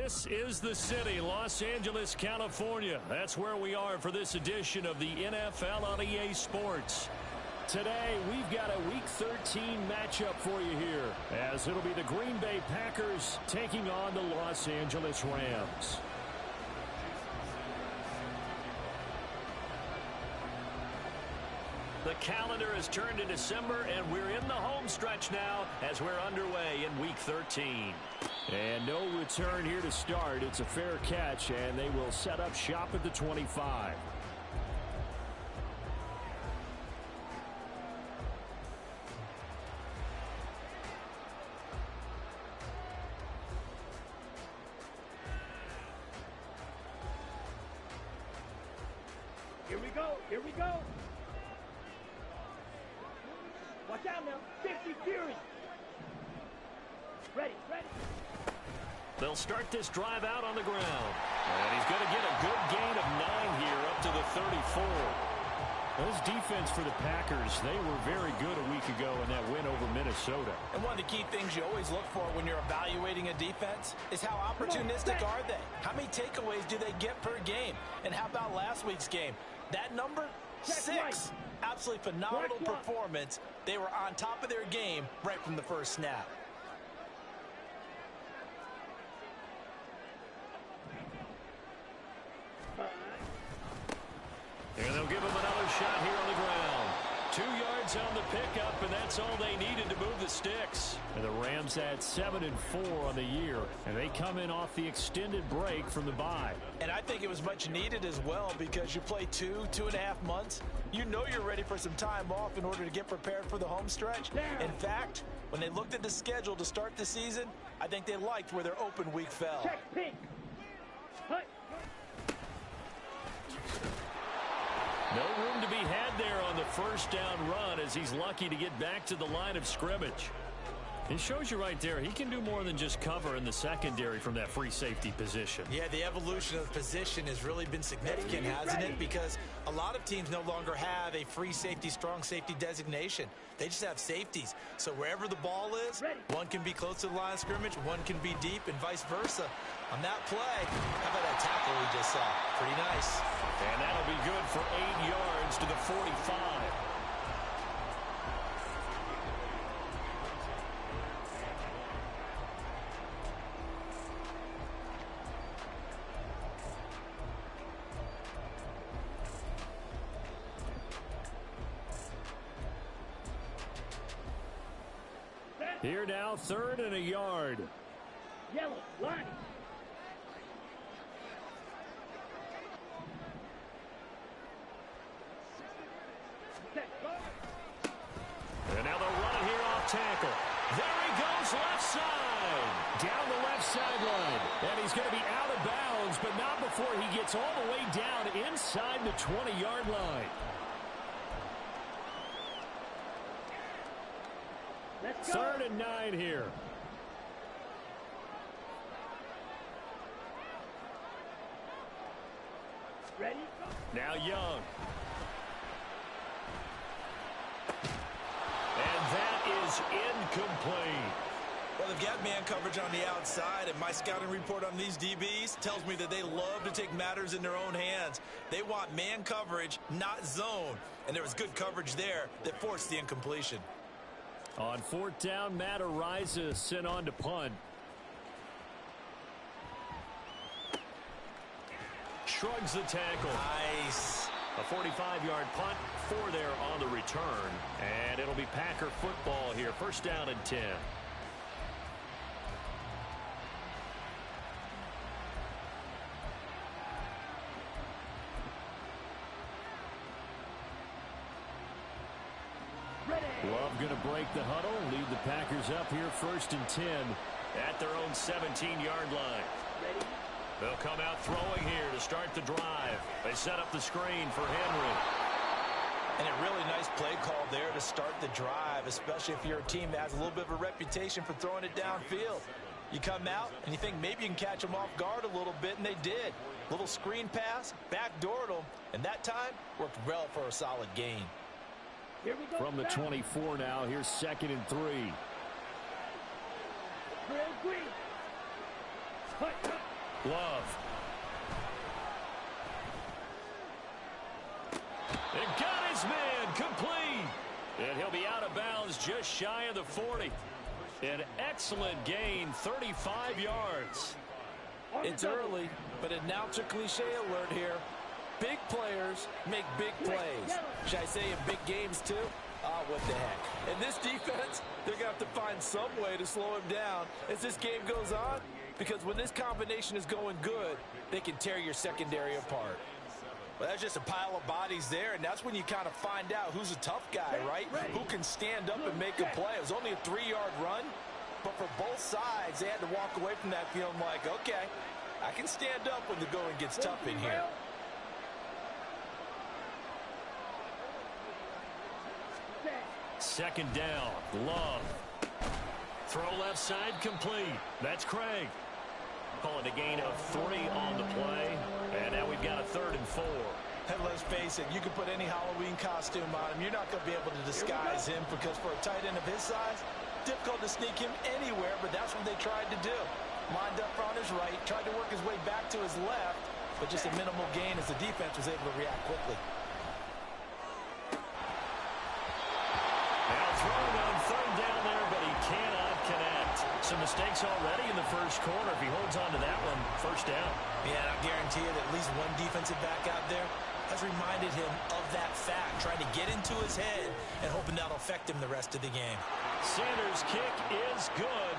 This is the city, Los Angeles, California. That's where we are for this edition of the NFL on EA Sports. Today, we've got a Week 13 matchup for you here, as it'll be the Green Bay Packers taking on the Los Angeles Rams. The calendar has turned to December, and we're in the home stretch now as we're underway in Week 13. And no return here to start. It's a fair catch, and they will set up shop at the 25. Here we go. Here we go. Watch out now. 50 Fury. Ready, ready. They'll start this drive out on the ground. And he's going to get a good gain of 9 here up to the 34. Those defense for the Packers, they were very good a week ago in that win over Minnesota. And one of the key things you always look for when you're evaluating a defense is how opportunistic are they? How many takeaways do they get per game? And how about last week's game? That number? 6. Absolutely phenomenal performance. They were on top of their game right from the first snap. And they'll give him another shot here on the ground. 2 yards on the pickup, and that's all they needed to move the sticks. And the Rams had 7-4 on the year, and they come in off the extended break from the bye. And I think it was much needed as well, because you play 2.5 months. You know you're ready for some time off in order to get prepared for the home stretch. In fact, when they looked at the schedule to start the season, I think they liked where their open week fell. Check, pink. No room to be had there on the first down run, as he's lucky to get back to the line of scrimmage. It shows you right there, he can do more than just cover in the secondary from that free safety position. Yeah, the evolution of the position has really been significant, hasn't it? Because a lot of teams no longer have a free safety, strong safety designation. They just have safeties. So wherever the ball is, one can be close to the line of scrimmage, one can be deep, and vice versa. On that play, how about that tackle we just saw? Pretty nice. And that'll be good for 8 yards to the 45. Here now, 3rd and a yard. Yellow, line. And now they'll run it here off tackle. There he goes, left side. Down the left sideline. And he's going to be out of bounds, but not before he gets all the way down inside the 20-yard line. Let's go. 3rd and 9 here. Ready? Now Young. And that is incomplete. Well, they've got man coverage on the outside, and my scouting report on these DBs tells me that they love to take matters in their own hands. They want man coverage, not zone. And there was good coverage there that forced the incompletion. On 4th down, Matt Ariza sent on to punt. Shrugs the tackle. Nice. A 45-yard punt, 4 there on the return. And it'll be Packer football here. 1st down and 10. Love going to break the huddle, lead the Packers up here 1st and 10 at their own 17-yard line. They'll come out throwing here to start the drive. They set up the screen for Henry. And a really nice play call there to start the drive, especially if you're a team that has a little bit of a reputation for throwing it downfield. You come out and you think maybe you can catch them off guard a little bit, and they did. Little screen pass, backdoored them, and that time worked well for a solid gain. From the 24 now, here's 2nd and 3. Green. Love. And got his man complete. And he'll be out of bounds just shy of the 40. An excellent gain, 35 yards. It's early, but announcer cliche alert here. Big players make big plays. Should I say in big games too? What the heck. In this defense, they're going to have to find some way to slow him down as this game goes on. Because when this combination is going good, they can tear your secondary apart. Well, that's just a pile of bodies there, and that's when you kind of find out who's a tough guy, right? Who can stand up and make a play. It was only a 3-yard run, but for both sides, they had to walk away from that feeling like, okay, I can stand up when the going gets tough in here. Second down, Love. Throw left side complete. That's Craig. Calling a gain of 3 on the play. And now we've got a 3rd and 4. And let's face it, you can put any Halloween costume on him. You're not going to be able to disguise him because for a tight end of his size, difficult to sneak him anywhere, but that's what they tried to do. Lined up on his right, tried to work his way back to his left, but just a minimal gain as the defense was able to react quickly. Now throwing on 3rd down there, but he cannot connect. Some mistakes already in the first quarter. If he holds on to that one, 1st down. Yeah, and I guarantee you that at least one defensive back out there has reminded him of that fact, trying to get into his head and hoping that'll affect him the rest of the game. Sanders' kick is good.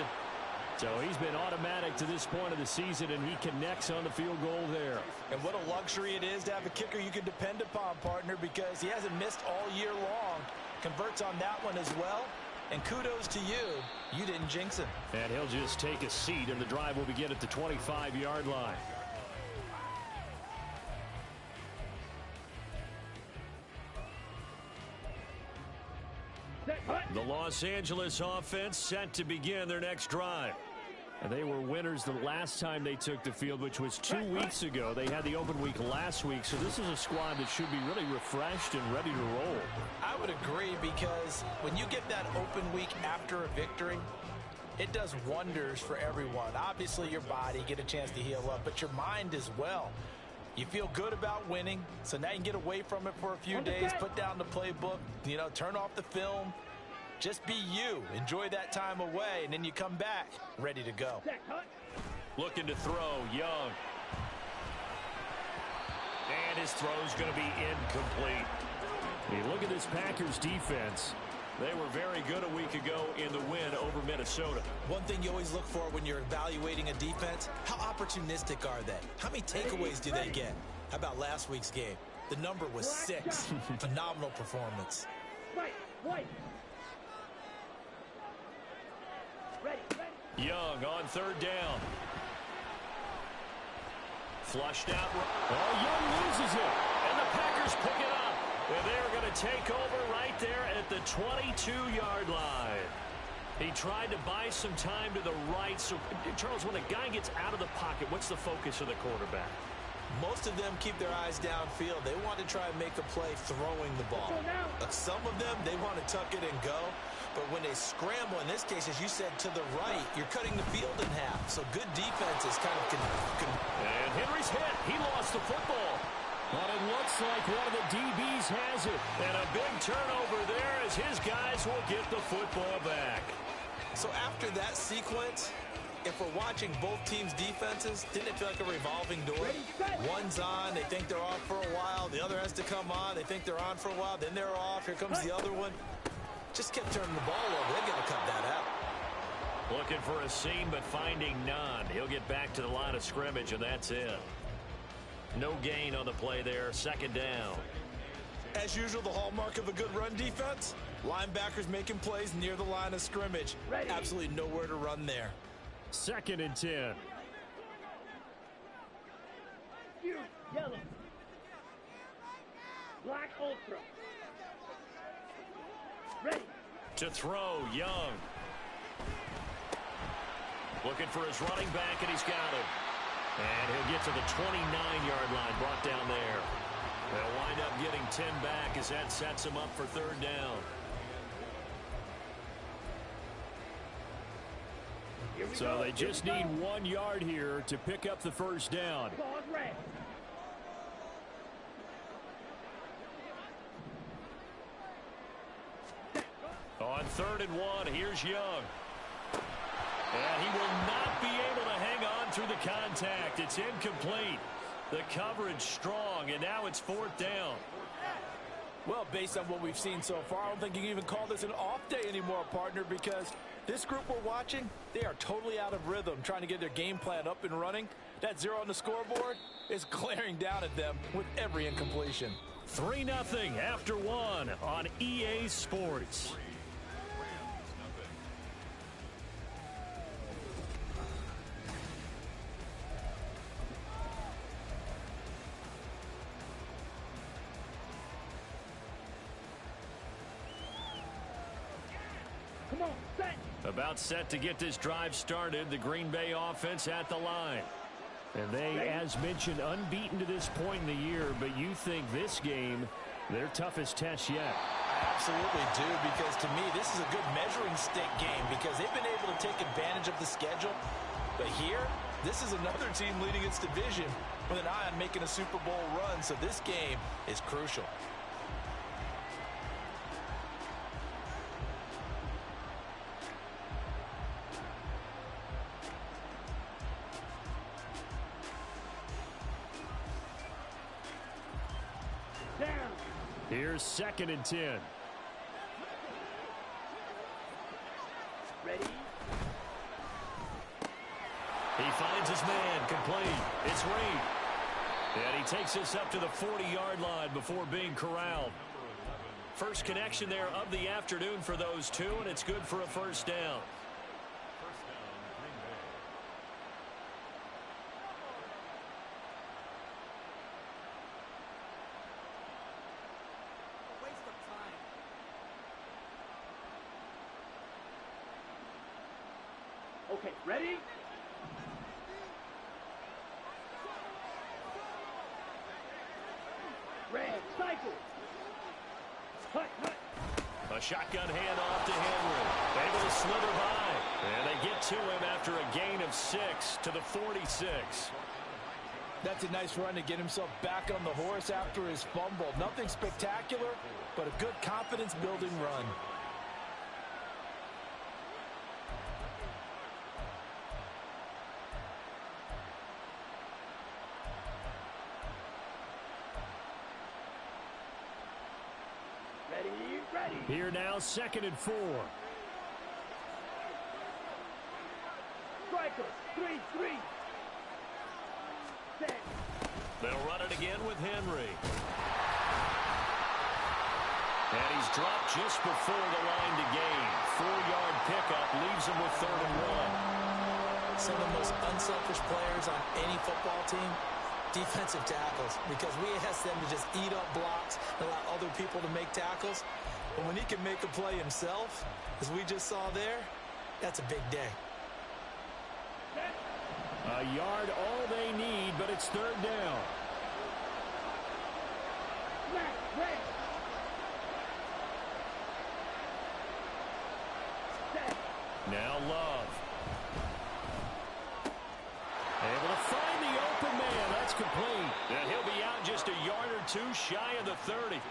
So he's been automatic to this point of the season, and he connects on the field goal there. And what a luxury it is to have a kicker you can depend upon, partner, because he hasn't missed all year long. Converts on that one as well. And kudos to you. You didn't jinx him. And he'll just take a seat, and the drive will begin at the 25-yard line. The Los Angeles offense set to begin their next drive. And they were winners the last time they took the field, which was 2 weeks ago. They had the open week last week, so this is a squad that should be really refreshed and ready to roll. I would agree, because when you get that open week after a victory, it does wonders for everyone. Obviously, your body, get a chance to heal up, but your mind as well. You feel good about winning, so now you can get away from it for a few days, put down the playbook, turn off the film. Just be you. Enjoy that time away, and then you come back ready to go. Looking to throw, Young. And his throw's going to be incomplete. Hey, look at this Packers defense. They were very good a week ago in the win over Minnesota. One thing you always look for when you're evaluating a defense, how opportunistic are they? How many takeaways do they get? How about last week's game? The number was 6. Phenomenal performance. Young on 3rd down. Flushed out. Oh, Young loses it. And the Packers pick it up. And they're going to take over right there at the 22-yard line. He tried to buy some time to the right. So, Charles, when a guy gets out of the pocket, what's the focus of the quarterback? Most of them keep their eyes downfield. They want to try and make a play throwing the ball. Some of them, they want to tuck it and go. But when they scramble, in this case, as you said, to the right, you're cutting the field in half. So good defenses kind of can. And Henry's hit. He lost the football. But it looks like one of the DBs has it. And a big turnover there as his guys will get the football back. So after that sequence, if we're watching both teams' defenses, didn't it feel like a revolving door? One's on, they think they're off for a while. The other has to come on, they think they're on for a while. Then they're off. Here comes the other one. Just kept turning the ball over. They've got to cut that out. Looking for a seam, but finding none. He'll get back to the line of scrimmage, and that's it. No gain on the play there. 2nd down. As usual, the hallmark of a good run defense, linebackers making plays near the line of scrimmage. Absolutely nowhere to run there. 2nd and 10. Yellow. Black ultra. Ready. To throw, Young. Looking for his running back, and he's got him. And he'll get to the 29-yard line, brought down there. They'll wind up getting 10 back as that sets him up for 3rd down. So they just need 1 yard here to pick up the first down. On 3rd and 1, here's Young. And he will not be able to hang on through the contact. It's incomplete. The coverage strong, and now it's 4th down. Well, based on what we've seen so far, I don't think you can even call this an off day anymore, partner, because this group we're watching, they are totally out of rhythm, trying to get their game plan up and running. That 0 on the scoreboard is glaring down at them with every incompletion. 3-0 after 1 on EA Sports. About set to get this drive started. The Green Bay offense at the line. And they, as mentioned, unbeaten to this point in the year, but you think this game, their toughest test yet? I absolutely do, because to me, this is a good measuring stick game because they've been able to take advantage of the schedule. But here, this is another team leading its division with an eye on making a Super Bowl run, so this game is crucial. Here's 2nd and 10. Ready? He finds his man, complete. It's Reed. And he takes this up to the 40-yard line before being corralled. First connection there of the afternoon for those two, and it's good for a first down. Okay, ready? Red, cycle. Hut, hut. A shotgun handoff to Henry. Able to slither by. And they get to him after a gain of 6 to the 46. That's a nice run to get himself back on the horse after his fumble. Nothing spectacular, but a good confidence-building run. Here now, 2nd and 4. Striker, 3-3. Set. They'll run it again with Henry. And he's dropped just before the line to gain. 4-yard pickup leaves him with 3rd and 1. Some of the most unselfish players on any football team, defensive tackles, because we ask them to just eat up blocks and allow other people to make tackles. But when he can make a play himself, as we just saw there, that's a big day. A yard all they need, but it's 3rd down. Now Love. Able to find the open man. That's complete. And he'll be out just a yard or two shy of the 30.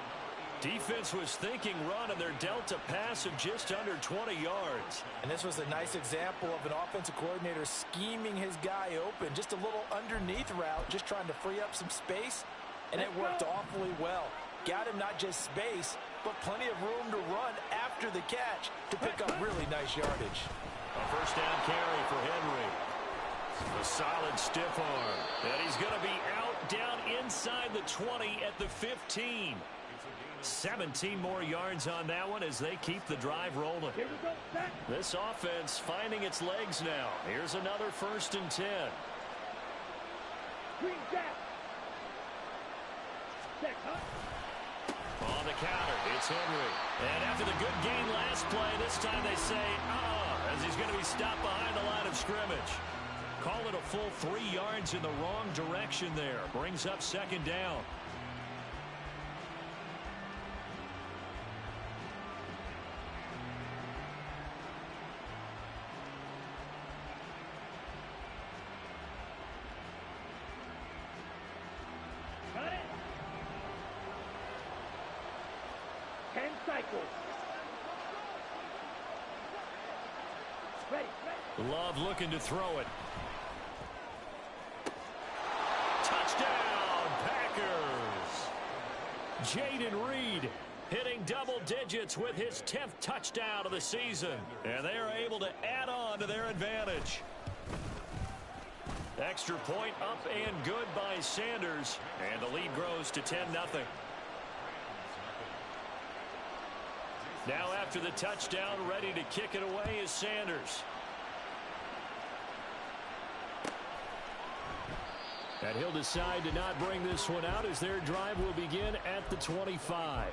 Defense was thinking run, and they're dealt a pass of just under 20 yards. And this was a nice example of an offensive coordinator scheming his guy open. Just a little underneath route, just trying to free up some space, and it worked awfully well. Got him not just space, but plenty of room to run after the catch to pick up really nice yardage. A first down carry for Henry. A solid stiff arm. And he's going to be out down inside the 20 at the 15. 17 more yards on that one as they keep the drive rolling. This offense finding its legs now. Here's another 1st and 10. On the counter, it's Henry. And after the good gain last play, this time they say, as he's going to be stopped behind the line of scrimmage. Call it a full 3 yards in the wrong direction there. Brings up 2nd down. cycle. Ready. Love looking to throw it. Touchdown, Packers. Jaden Reed hitting double digits with his 10th touchdown of the season. And they are able to add on to their advantage. Extra point up and good by Sanders. And the lead grows to 10-0. Now after the touchdown, ready to kick it away is Sanders. And he'll decide to not bring this one out as their drive will begin at the 25.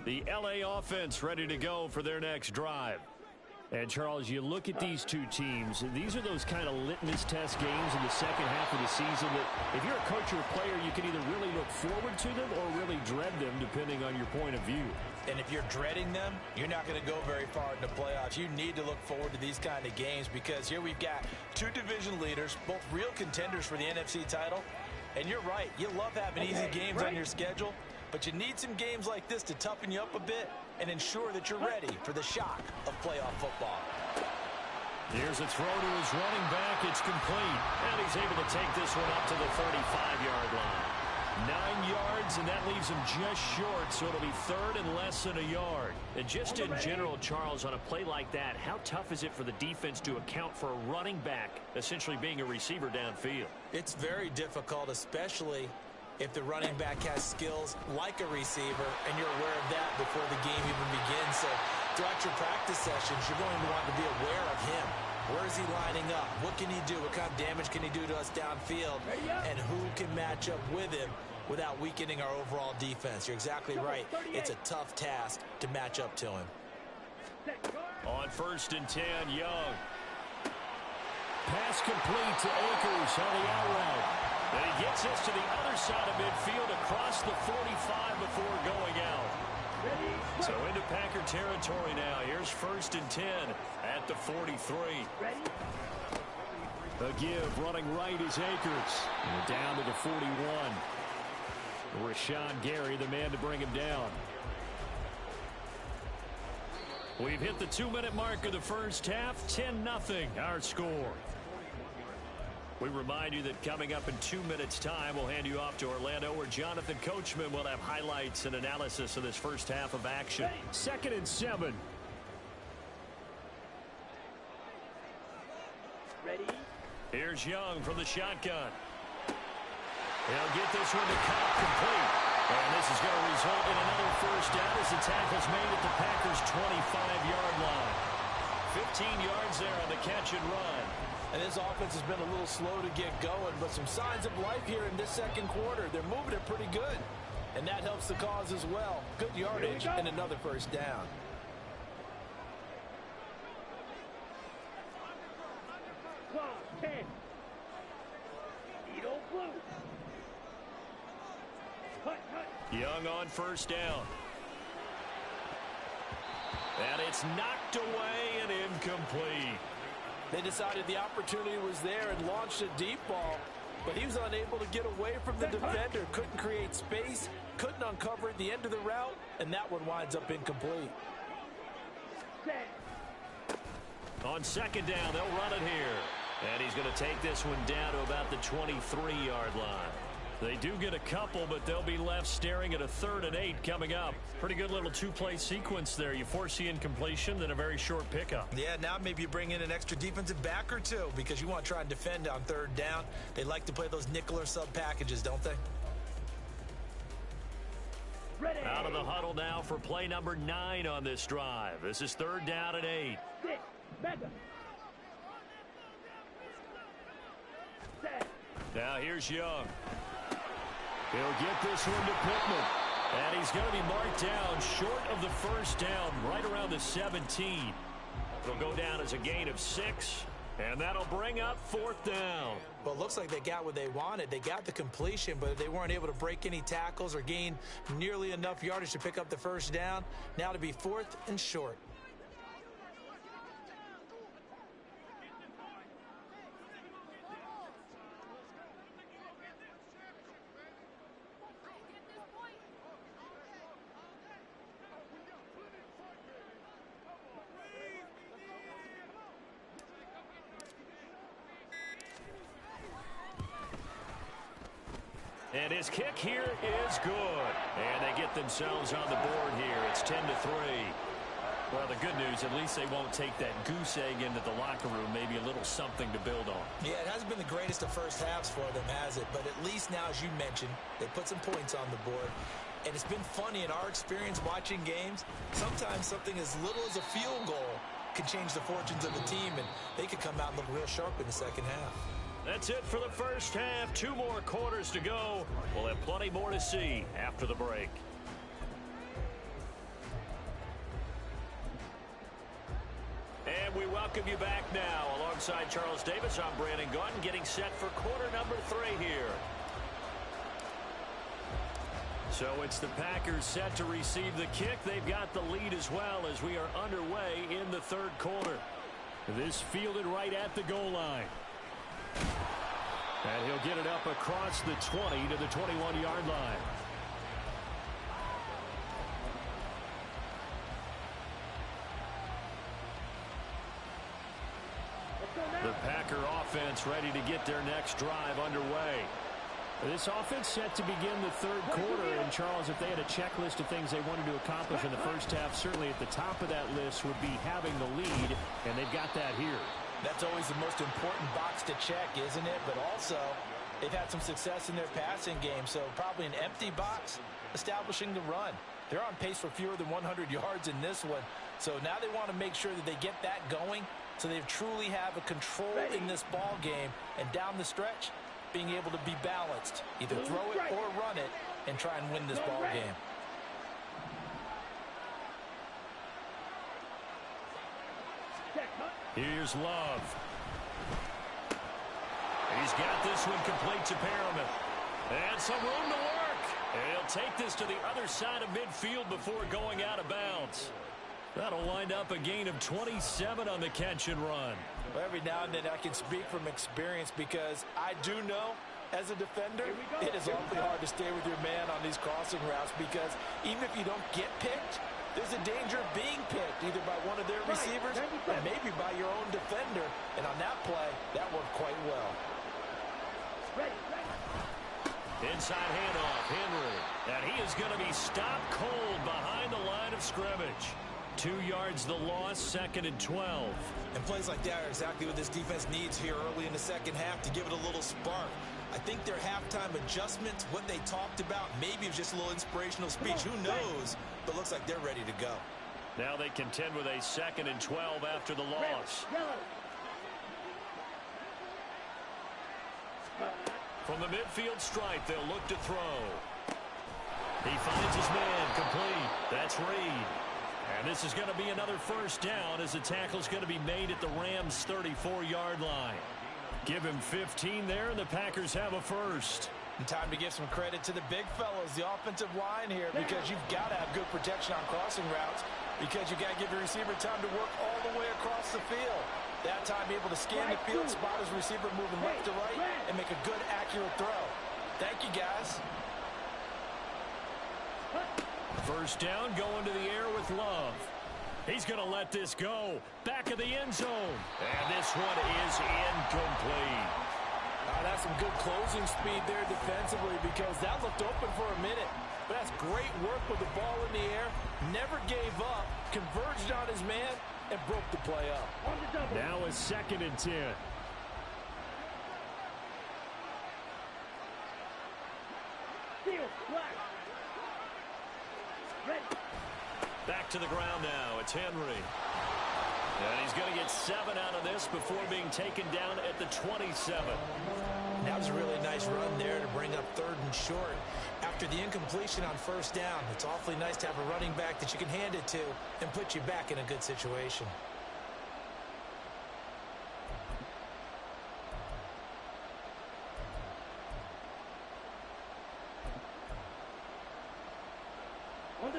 The LA offense ready to go for their next drive. And, Charles, you look at these two teams, these are those kind of litmus test games in the second half of the season that if you're a coach or a player, you can either really look forward to them or really dread them, depending on your point of view. And if you're dreading them, you're not going to go very far in the playoffs. You need to look forward to these kind of games because here we've got two division leaders, both real contenders for the NFC title. And you're right, you love having easy games on your schedule, but you need some games like this to toughen you up a bit and ensure that you're ready for the shock of playoff football. Here's a throw to his running back. It's complete. And he's able to take this one up to the 35-yard line. 9 yards, and that leaves him just short, so it'll be third and less than a yard. And just in general, Charles, on a play like that, how tough is it for the defense to account for a running back essentially being a receiver downfield? It's very difficult, especially if the running back has skills like a receiver, and you're aware of that before the game even begins. So throughout your practice sessions, you're going to want to be aware of him. Where is he lining up? What can he do? What kind of damage can he do to us downfield? And who can match up with him without weakening our overall defense? You're exactly right. It's a tough task to match up to him. On 1st and 10, Young. Pass complete to Akers on the out route. And he gets this to the other side of midfield across the 45 before going out. So into Packer territory now. Here's 1st and 10 at the 43. A give running right is Akers. And down to the 41. Rashawn Gary, the man to bring him down. We've hit the 2-minute mark of the first half. 10-0 our score. We remind you that coming up in 2 minutes' time, we'll hand you off to Orlando, where Jonathan Coachman will have highlights and analysis of this first half of action. 2nd and 7. Ready? Here's Young from the shotgun. He'll get this one to Cobb complete. And this is going to result in another first down as the tackle's made at the Packers' 25-yard line. 15 yards there on the catch and run. And this offense has been a little slow to get going, but some signs of life here in this second quarter. They're moving it pretty good, and that helps the cause as well. Good yardage and another first down. Young on first down. And it's knocked away and incomplete. They decided the opportunity was there and launched a deep ball, but he was unable to get away from the defender. Couldn't create space, couldn't uncover at the end of the route, and that one winds up incomplete. On 2nd down, they'll run it here. And he's going to take this one down to about the 23-yard line. They do get a couple, but they'll be left staring at a 3rd and 8 coming up. Pretty good little 2-play sequence there. You force the incompletion, then a very short pickup. Yeah, now maybe you bring in an extra defensive back or two because you want to try and defend on 3rd down. They like to play those nickel or sub packages, don't they? Ready. Out of the huddle now for play number 9 on this drive. This is 3rd down and 8. Now here's Young. He'll get this one to Pittman. And he's going to be marked down short of the first down, right around the 17. It'll go down as a gain of 6. And that'll bring up 4th down. Well, it looks like they got what they wanted. They got the completion, but they weren't able to break any tackles or gain nearly enough yardage to pick up the first down. Now to be 4th and short. And his kick here is good. And they get themselves on the board here. It's 10-3. Well, the good news, at least they won't take that goose egg into the locker room. Maybe a little something to build on. Yeah, it hasn't been the greatest of first halves for them, has it? But at least now, as you mentioned, they put some points on the board. And it's been funny in our experience watching games. Sometimes something as little as a field goal can change the fortunes of a team, and they could come out and look real sharp in the second half. That's it for the first half. 2 more quarters to go. We'll have plenty more to see after the break. And we welcome you back now. Alongside Charles Davis, I'm Brandon Gaudin, getting set for quarter number 3 here. So it's the Packers set to receive the kick. They've got the lead as well as we are underway in the 3rd quarter. This fielded right at the goal line. And he'll get it up across the 20 to the 21-yard line. The Packer offense ready to get their next drive underway. This offense set to begin the 3rd quarter. And, Charles, if they had a checklist of things they wanted to accomplish in the first half, certainly at the top of that list would be having the lead, and they've got that here. That's always the most important box to check, isn't it? But also, they've had some success in their passing game, so probably an empty box establishing the run. They're on pace for fewer than 100 yards in this one, so now they want to make sure that they get that going so they truly have a control in this ball game, and down the stretch, being able to be balanced, either throw it or run it, and try and win this ball game. Here's Love. He's got this one complete to Perriman. And some room to work. And he'll take this to the other side of midfield before going out of bounds. That'll wind up a gain of 27 on the catch and run. Well, every now and then I can speak from experience because I do know as a defender it is awfully hard to stay with your man on these crossing routes because even if you don't get picked, there's a danger of being picked either by one of their receivers or maybe by your own defender. And on that play, that worked quite well. Inside handoff, Henry. And he is going to be stopped cold behind the line of scrimmage. 2 yards the loss, 2nd and 12. And plays like that are exactly what this defense needs here early in the second half to give it a little spark. I think their halftime adjustments, what they talked about, maybe it was just a little inspirational speech. Who knows? But looks like they're ready to go. Now they contend with a 2nd and 12 after the loss. From the midfield stripe, they'll look to throw. He finds his man complete. That's Reed. And this is going to be another first down as the tackle's going to be made at the Rams' 34-yard line. Give him 15 there, and the Packers have a first. And time to give some credit to the big fellows, the offensive line here, because you've got to have good protection on crossing routes because you've got to give your receiver time to work all the way across the field. That time, be able to scan the field, spot his receiver moving left to right, and make a good, accurate throw. Thank you, guys. First down, going to the air with Love. He's going to let this go. Back of the end zone. And this one is incomplete. That's some good closing speed there defensively because that looked open for a minute. But that's great work with the ball in the air. Never gave up. Converged on his man and broke the play up. Now a 2nd and 10. Back to the ground now. It's Henry. And he's going to get 7 out of this before being taken down at the 27. That was a really nice run there to bring up 3rd and short. After the incompletion on first down, it's awfully nice to have a running back that you can hand it to and put you back in a good situation.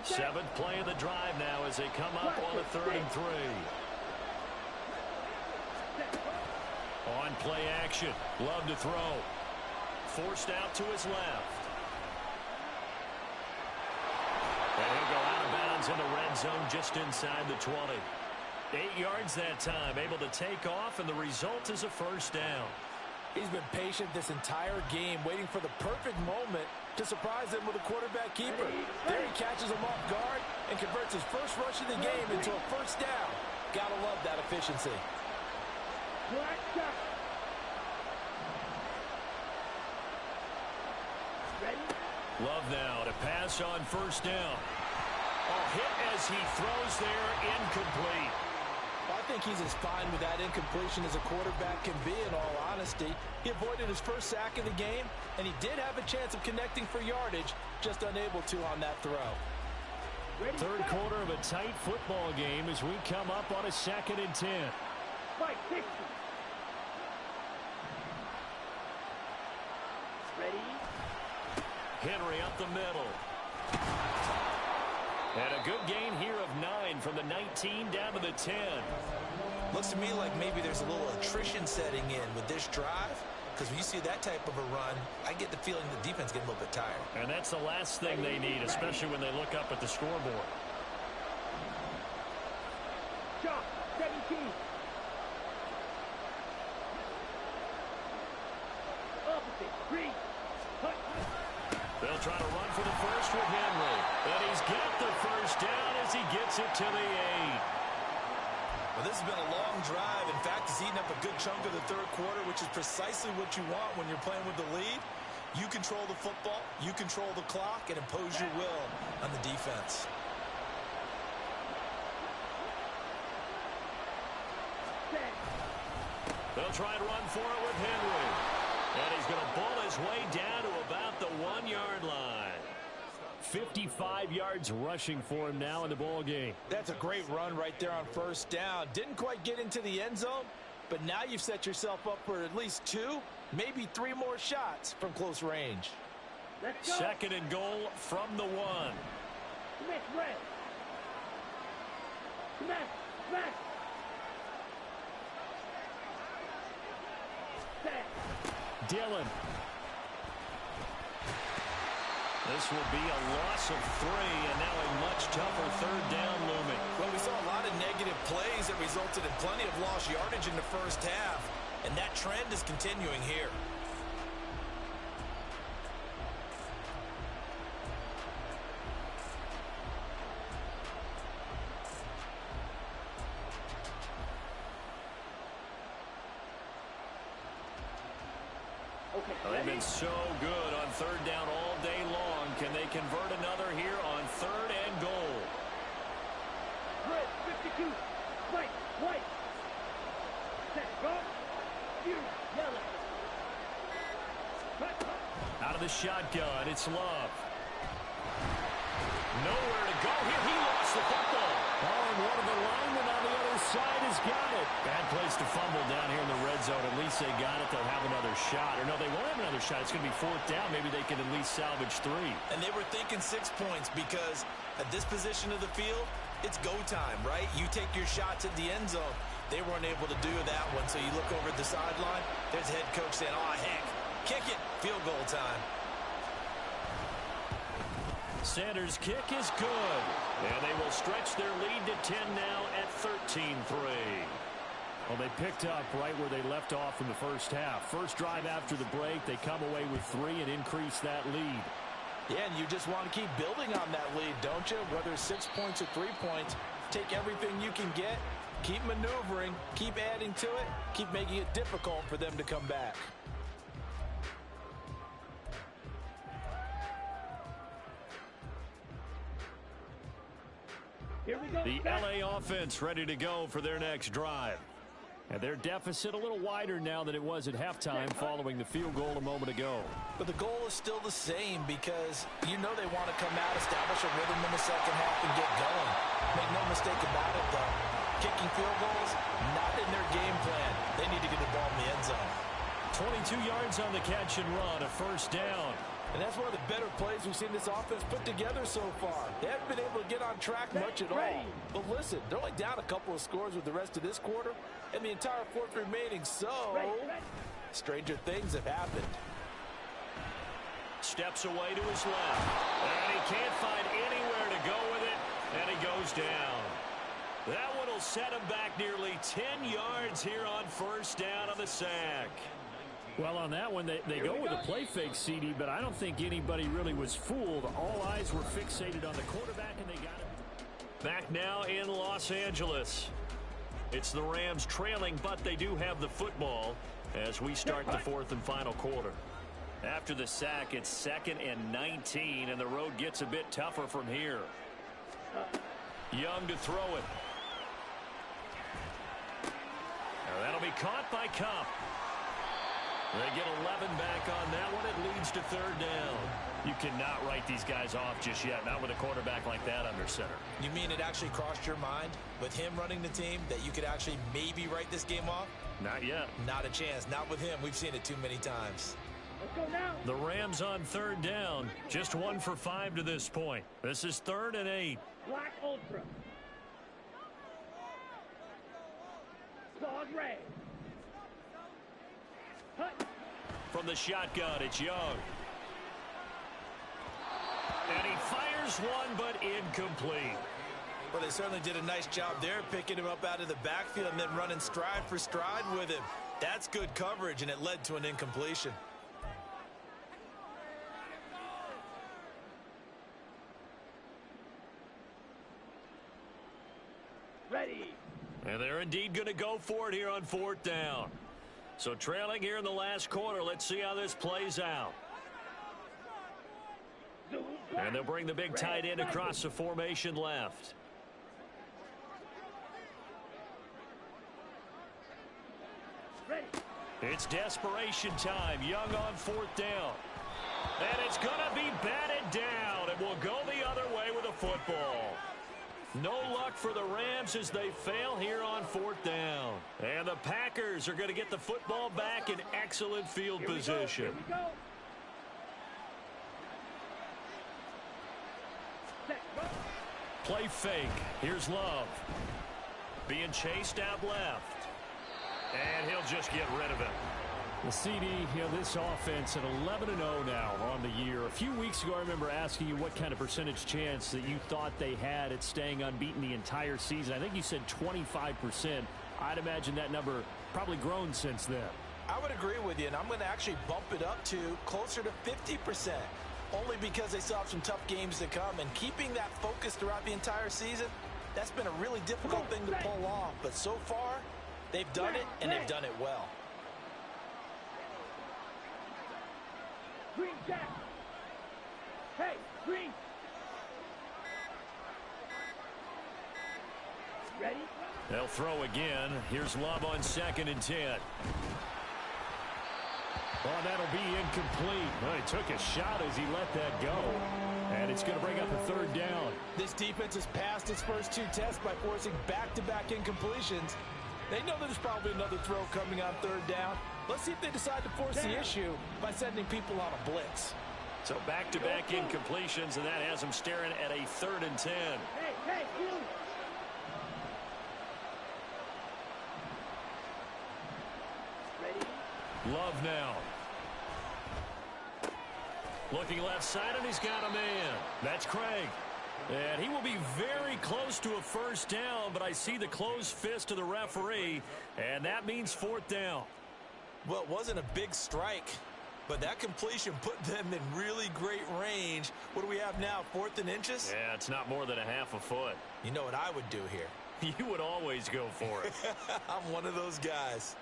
Seventh play of the drive now as they come up on a 3rd and 3. On play action. Love to throw. Forced out to his left. And he'll go out of bounds in the red zone just inside the 20. 8 yards that time, able to take off, and the result is a first down. He's been patient this entire game, waiting for the perfect moment to surprise them with a quarterback keeper. There he catches him off guard and converts his first rush of the game into a first down. Gotta love that efficiency. Love now to pass on first down. Hit as he throws there, incomplete. I think he's as fine with that incompletion as a quarterback can be, in all honesty. He avoided his first sack of the game, and he did have a chance of connecting for yardage, just unable to on that throw. Third quarter of a tight football game as we come up on a 2nd and 10. Ready? Henry up the middle. And a good gain here of 9 from the 19 down to the 10. Looks to me like maybe there's a little attrition setting in with this drive, because when you see that type of a run, I get the feeling the defense getting a little bit tired. And that's the last thing they need, especially when they look up at the scoreboard. Shot, 17. Opposite, 3. They'll try to run for the first with Henry. And he's got the first down as he gets it to the 8. Well, this has been a long drive. In fact, it's eaten up a good chunk of the third quarter, which is precisely what you want when you're playing with the lead. You control the football, you control the clock, and impose your will on the defense. They'll try to run for it with Henry. And he's going to bull his way down to about the 1-yard line. 55 yards rushing for him now in the ball game. That's a great run right there on first down. Didn't quite get into the end zone, but now you've set yourself up for at least 2, maybe 3 more shots from close range. Let's go. 2nd and goal from the 1. Smash, red. Smash, smash. Dillon. This will be a loss of 3, and now a much tougher 3rd down looming. Well, we saw a lot of negative plays that resulted in plenty of lost yardage in the first half, and that trend is continuing here. They've been so good on 3rd down all day long. Can they convert another here on 3rd and goal? Red, 52. White. Set, go. Yellow. Out of the shotgun, it's Love. Nowhere to go here. He lost the football. Oh, and one of the linemen on the other side has got it. Bad place to fumble down here in the red zone. At least they got it. They'll have another shot. Or no, they won't have another shot. It's going to be 4th down. Maybe they can at least salvage 3. And they were thinking 6 points because at this position of the field, it's go time, right? You take your shots at the end zone. They weren't able to do that one. So you look over at the sideline. There's head coach saying, oh, heck, kick it. Field goal time. Sanders' kick is good. And they will stretch their lead to 10 now at 13-3. Well, they picked up right where they left off in the first half. First drive after the break, they come away with 3 and increase that lead. Yeah, and you just want to keep building on that lead, don't you? Whether 6 points or 3 points, take everything you can get, keep maneuvering, keep adding to it, keep making it difficult for them to come back. Here we go. The LA offense ready to go for their next drive. And their deficit a little wider now than it was at halftime following the field goal a moment ago. But the goal is still the same because you know they want to come out, establish a rhythm in the second half, and get going. Make no mistake about it, though. Kicking field goals, not in their game plan. They need to get the ball in the end zone. 22 yards on the catch and run, a first down. And that's one of the better plays we've seen this offense put together so far. They haven't been able to get on track much at all. But listen, they're only down a couple of scores with the rest of this quarter and the entire fourth remaining. So, stranger things have happened. Steps away to his left. And he can't find anywhere to go with it. And he goes down. That one will set him back nearly 10 yards here on first down on the sack. Well, on that one, they go with a play fake, CD, but I don't think anybody really was fooled. All eyes were fixated on the quarterback, and they got it. Back now in Los Angeles. It's the Rams trailing, but they do have the football as we start the fourth and final quarter. After the sack, it's 2nd and 19, and the road gets a bit tougher from here. Young to throw it. Now that'll be caught by Cup. They get 11 back on that one. It leads to 3rd down. You cannot write these guys off just yet, not with a quarterback like that under center. You mean it actually crossed your mind with him running the team that you could actually maybe write this game off? Not yet. Not a chance. Not with him. We've seen it too many times. Let's go now. The Rams on 3rd down. Just 1 for 5 to this point. This is 3rd and 8. Black Ultra. Dog Ray. From the shotgun, it's Young. And he fires one, but incomplete. Well, they certainly did a nice job there, picking him up out of the backfield and then running stride for stride with him. That's good coverage, and it led to an incompletion. Ready. And they're indeed going to go for it here on 4th down. So trailing here in the last quarter, let's see how this plays out. And they'll bring the big tight end across the formation left. Ready. It's desperation time. Young on 4th down. And it's going to be batted down. It will go the other way with a football. No luck for the Rams as they fail here on 4th down. And the Packers are going to get the football back in excellent field position. Here we go. Set, go. Play fake. Here's Love. Being chased out left. And he'll just get rid of it. The CD, this offense at 11-0 now on the year. A few weeks ago, I remember asking you what kind of percentage chance that you thought they had at staying unbeaten the entire season. I think you said 25%. I'd imagine that number probably grown since then. I would agree with you, and I'm going to actually bump it up to closer to 50%, only because they still have some tough games to come. And keeping that focus throughout the entire season, that's been a really difficult thing to pull off. But so far, they've done it, and they've done it well. Green Jack. Hey, Green. Ready? They'll throw again. Here's Love on 2nd and 10. Oh, that'll be incomplete. Well, he took a shot as he let that go. And it's going to bring up a 3rd down. This defense has passed its first 2 tests by forcing back-to-back incompletions. They know there's probably another throw coming on 3rd down. Let's see if they decide to force the issue by sending people on a blitz. So back-to-back incompletions, and that has them staring at a 3rd and 10. Hey, you. Ready? Love now. Looking left side, and he's got a man. That's Craig. And he will be very close to a 1st down, but I see the closed fist of the referee, and that means 4th down. Well, it wasn't a big strike, but that completion put them in really great range. What do we have now, 4th and inches? Yeah, it's not more than a half a foot. You know what I would do here? You would always go for it. I'm one of those guys.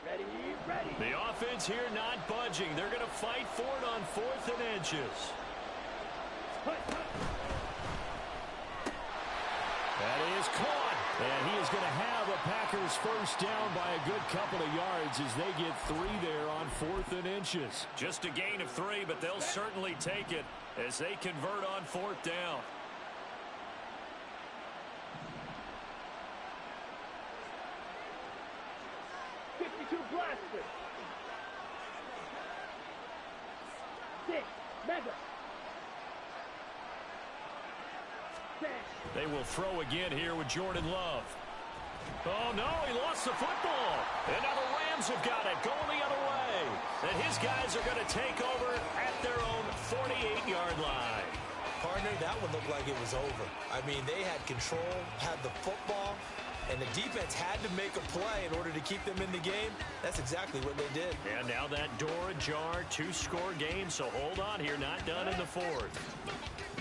Ready, ready. The offense here not budging. They're going to fight for it on 4th and inches. That is caught. And he is going to have a Packers 1st down by a good couple of yards as they get 3 there on 4th and inches. Just a gain of 3, but they'll certainly take it as they convert on 4th down. Roster. 6. Mega. 10. They will throw again here with Jordan Love. Oh, no, he lost the football. And now the Rams have got it, going the other way. And his guys are going to take over at their own 48-yard line. Partner, that one looked like it was over. I mean, they had control, had the football, and the defense had to make a play in order to keep them in the game. That's exactly what they did. And now that door ajar, 2-score game, so hold on here, not done in the fourth.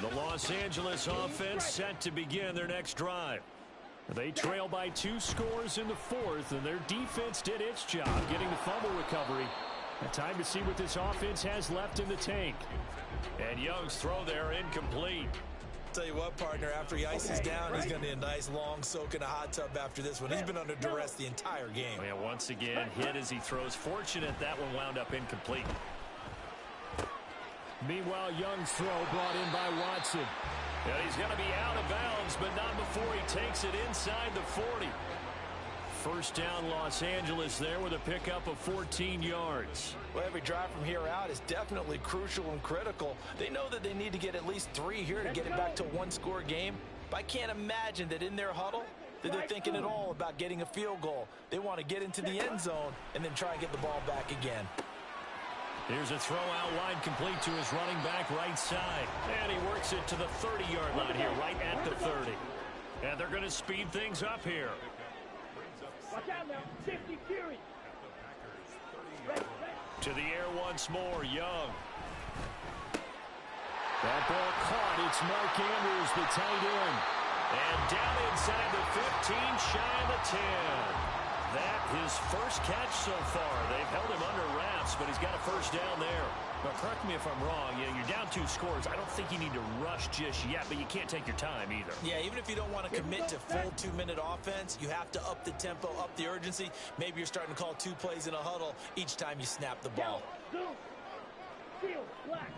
The Los Angeles offense set to begin their next drive. They trail by 2 scores in the fourth, and their defense did its job getting the fumble recovery. Now time to see what this offense has left in the tank. And Young's throw there incomplete. Tell you what, partner, after he ices down, he's going to need a nice long soak in a hot tub after this one. He's been under duress the entire game. Yeah, once again, hit as he throws. Fortunate that one wound up incomplete. Meanwhile, Young's throw brought in by Watson. And he's going to be out of bounds, but not before he takes it inside the 40. First down, Los Angeles there with a pickup of 14 yards. Well, every drive from here out is definitely crucial and critical. They know that they need to get at least 3 here to get it back to a 1-score game. But I can't imagine that in their huddle that they're thinking at all about getting a field goal. They want to get into the end zone and then try and get the ball back again. Here's a throw out wide complete to his running back right side. And he works it to the 30-yard line here, right at the 30. And they're going to speed things up here. Watch out now. 50 Fury. To the air once more, Young. That ball caught. It's Mark Andrews, the tight end. And down inside the 15, shy of the 10. That his first catch so far. They've held him under wraps, but he's got a first down there. Now, correct me if I'm wrong. You know, you're down 2 scores. I don't think you need to rush just yet, but you can't take your time either. Yeah, even if you don't want to commit to full 2-minute offense, you have to up the tempo, up the urgency. Maybe you're starting to call 2 plays in a huddle each time you snap the ball. Zoom. Seal. Black.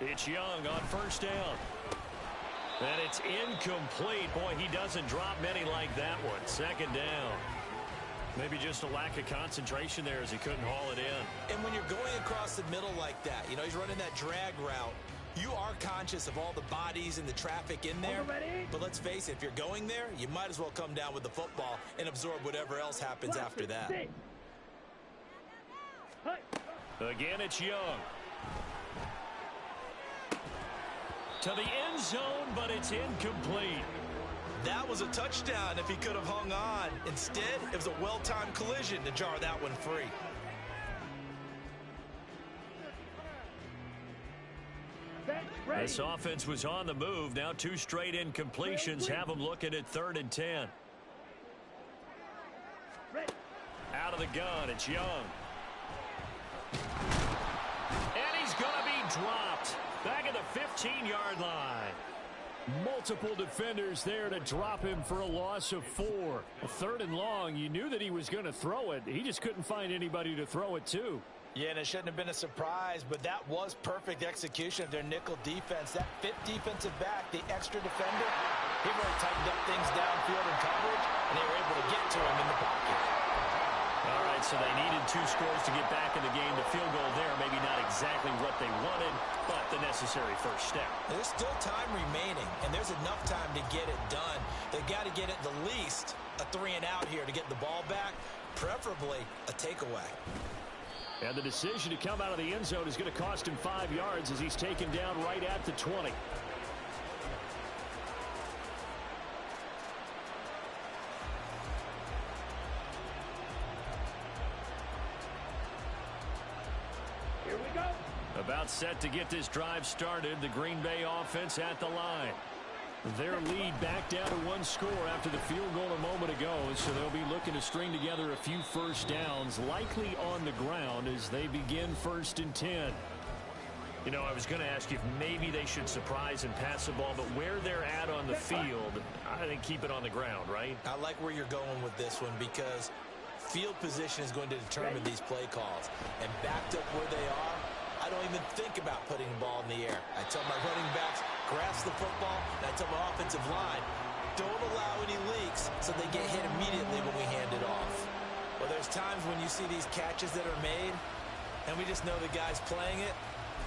It's Young on first down. And it's incomplete. Boy, he doesn't drop many like that one. Second down. Maybe just a lack of concentration there as he couldn't haul it in. And when you're going across the middle like that, you know, he's running that drag route, you are conscious of all the bodies and the traffic in there. But let's face it, if you're going there, you might as well come down with the football and absorb whatever else happens after that. Again, it's Young. To the end zone, but it's incomplete. That was a touchdown if he could have hung on. Instead, it was a well-timed collision to jar that one free. This offense was on the move. Now 2 straight incompletions have them looking at 3rd and 10. Out of the gun, it's Young. And he's going to be dropped. Back at the 15-yard line. Multiple defenders there to drop him for a loss of 4. 3rd and long, you knew that he was going to throw it. He just couldn't find anybody to throw it to. Yeah, and it shouldn't have been a surprise, but that was perfect execution of their nickel defense. That 5th defensive back, the extra defender, he really tightened up things downfield in coverage, and they were able to get to him in the pocket. All right, so they needed 2 scores to get back in the game. The field goal there, maybe not exactly what they wanted, but the necessary first step. There's still time remaining, and there's enough time to get it done. They've got to get at the least a 3-and-out here to get the ball back, preferably a takeaway. And the decision to come out of the end zone is going to cost him 5 yards as he's taken down right at the 20. Here we go. About set to get this drive started. The Green Bay offense at the line. Their lead back down to 1 score after the field goal a moment ago, so they'll be looking to string together a few first downs, likely on the ground as they begin 1st and 10. You know, I was going to ask you if maybe they should surprise and pass the ball, but where they're at on the field, I think keep it on the ground, right? I like where you're going with this one because field position is going to determine these play calls. And backed up where they are, I don't even think about putting the ball in the air. I tell my running backs, grasp the football. That's an offensive line. Don't allow any leaks so they get hit immediately when we hand it off. Well, there's times when you see these catches that are made, and we just know the guys playing it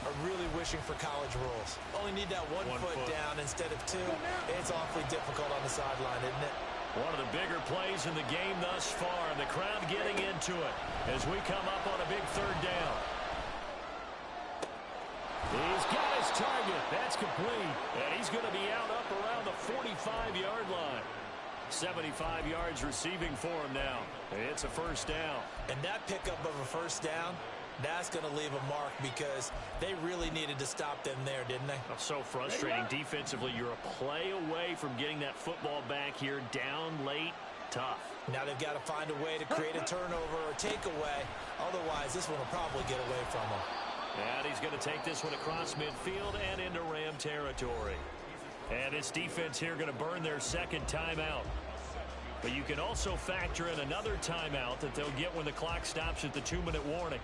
are really wishing for college rules. Only need that one foot down instead of two. It's awfully difficult on the sideline, isn't it? One of the bigger plays in the game thus far, and the crowd getting into it as we come up on a big third down. He's got his target. That's complete. And he's going to be out up around the 45-yard line. 75 yards receiving for him now. It's a first down. And that pickup of a first down, that's going to leave a mark because they really needed to stop them there, didn't they? Oh, so frustrating. Defensively, you're a play away from getting that football back here down late. Tough. Now they've got to find a way to create a turnover or takeaway. Otherwise, this one will probably get away from them. And he's going to take this one across midfield and into Ram territory. And this defense here going to burn their second timeout. But you can also factor in another timeout that they'll get when the clock stops at the 2-minute warning.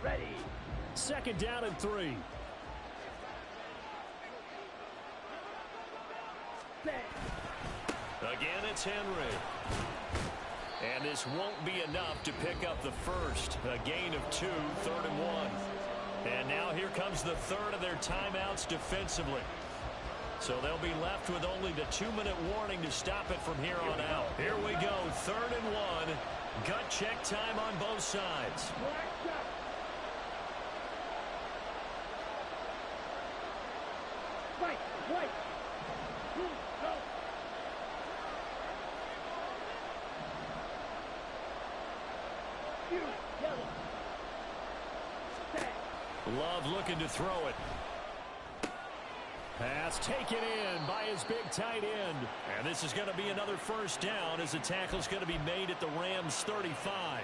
Ready. Second down and 3. Again, it's Henry. And this won't be enough to pick up the first. A gain of 2, 3rd and 1. And now here comes the third of their timeouts defensively. So they'll be left with only the 2-minute warning to stop it from here on out. Here we go, 3rd and 1. Gut check time on both sides. Right, right. Go. Love looking to throw it. Pass taken in by his big tight end. And this is going to be another first down as the tackle's going to be made at the Rams' 35.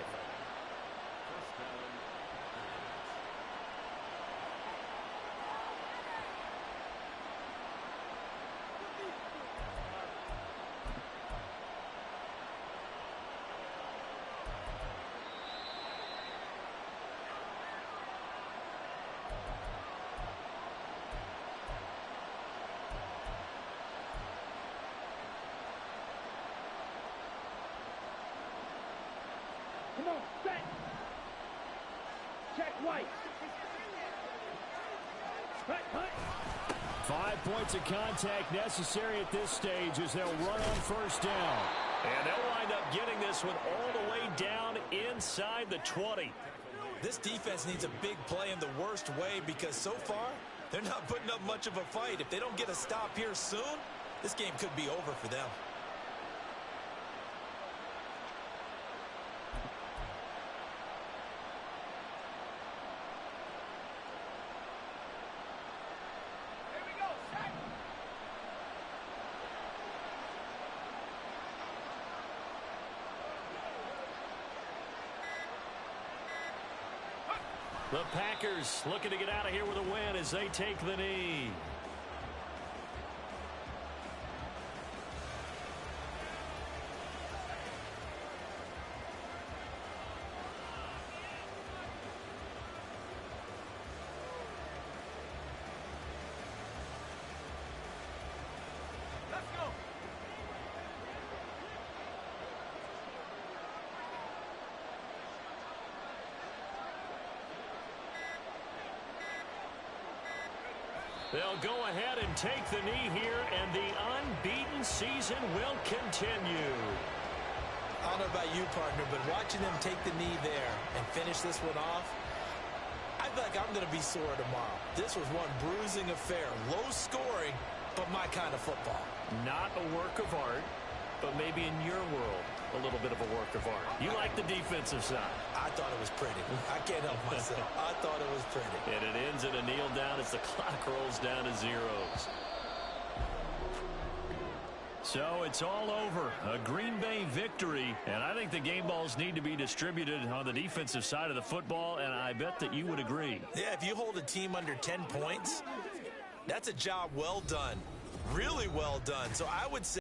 Come on, set. Check right. Cut. 5 points of contact necessary at this stage as they'll run on first down. And they'll wind up getting this one all the way down inside the 20. This defense needs a big play in the worst way because so far, they're not putting up much of a fight. If they don't get a stop here soon, this game could be over for them. The Packers looking to get out of here with a win as they take the knee. They'll go ahead and take the knee here, and the unbeaten season will continue. I don't know about you, partner, but watching them take the knee there and finish this one off, I feel like I'm going to be sore tomorrow. This was one bruising affair, low scoring, but my kind of football. Not a work of art, but maybe in your world, a little bit of a work of art. You like the defensive side. I thought it was pretty. I can't help myself. I thought it was pretty. And it ends in a kneel down as the clock rolls down to zeros. So it's all over. A Green Bay victory. And I think the game balls need to be distributed on the defensive side of the football, and I bet that you would agree. Yeah, if you hold a team under 10 points, that's a job well done. Really well done. So I would say